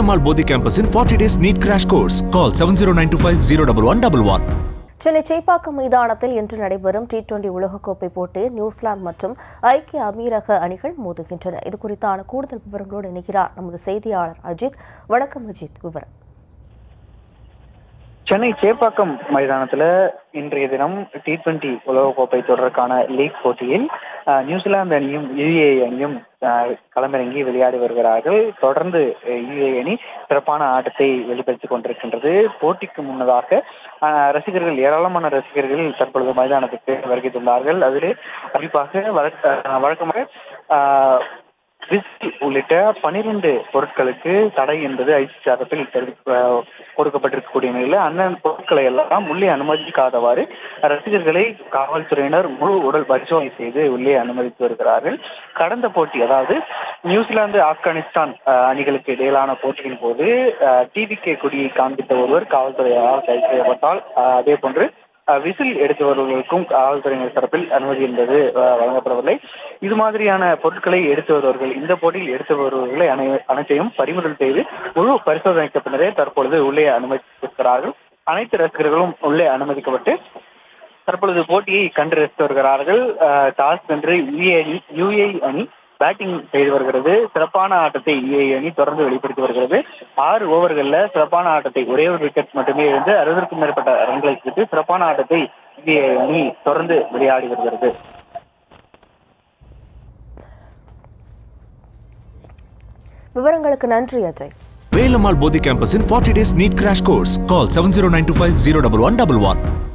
Velamal Bodhi Campus in 40 days NEET crash course. Call 7092501111. Chennai Chepauk மைதானத்தில் இன்று நடைபெறும் T20 உலகக்கோப்பை போட்டியில் நியூசிலாந்து மற்றும் ஐக்கிய அமீரக அணிகள் மோதுகின்றன. இது குறித்தான கூடுதல் விவரங்களோடு இணைகிறார் நமது செய்தியாளர் அஜித். வணக்கம் அஜித், விவரம். சென்னை சேப்பாக்கம் மைதானத்தில் இன்றைய தினம் T20 உலகக்கோப்பை தொடருக்கான லீக் போட்டியில் நியூசிலாந்து அணியும் UAE அணியும் களமிறங்கி விளையாடி வருகிறார்கள். தொடர்ந்து UAE அணி சிறப்பான ஆட்டத்தை வெளிப்படுத்திக் கொண்டிருக்கின்றது. போட்டிக்கு முன்னதாக ரசிகர்கள், ஏராளமான ரசிகர்கள் தற்பொழுது மைதானத்துக்கு வருகின்றார்கள். அதிலே குறிப்பாக வழக்கமாக விஸ்கி உள்ளிட்ட 12 பொருட்களுக்கு தடை என்பது ஐசிசி சார்பில் கொடுக்கப்பட்டிருக்கக்கூடிய நிலையில் அந்த பொருட்களை எல்லாம் உள்ளே அனுமதிக்காதவாறு ரசிகர்களை காவல்துறையினர் முழு உடல் பரிசோதனை செய்து உள்ளே அனுமதித்து வருகிறார்கள். கடந்த போட்டி, அதாவது நியூசிலாந்து ஆப்கானிஸ்தான் அணிகளுக்கு இடையிலான போட்டியின் போது டிவிகே கொடியை காண்பித்த ஒருவர் காவல்துறையால் கைது செய்யப்பட்டால், அதே போன்று விசில் எடுத்தவர்களுக்கும் காவல்துறையினர் தரப்பில் அனுமதி என்பது வழங்கப்படவில்லை. இது மாதிரியான பொருட்களை எடுத்து வருவர்கள், இந்த போட்டியில் எடுத்து வருவர்களை அனைத்தையும் பறிமுதல் செய்து முழு பரிசோதனைக்கு பின்னரே தற்பொழுது உள்ளே அனுமதித்திருக்கிறார்கள். அனைத்து ரசிகர்களும் உள்ளே அனுமதிக்கப்பட்டு தற்பொழுது போட்டியை கண்டு ரசித்து வருகிறார்கள். டாஸ் வென்று UAE அணி பேட்டிங் செய்து வருகிறது. சிறப்பான ஆட்டத்தை UAE அணி தொடர்ந்து வெளிப்படுத்தி வருகிறது. 6 ஓவர்களில் சிறப்பான ஆட்டத்தை, ஒரே ஒரு விக்கெட் மட்டுமே இருந்து 60க்கும் மேற்பட்ட ரன்களை கொடுத்து சிறப்பான ஆட்டத்தை UAE அணி தொடர்ந்து விளையாடி வருகிறது. விவரங்களுக்கு நன்றி Ajay. Velamal Bodhi Campus in 40 days NEET crash course. Call 7092501111.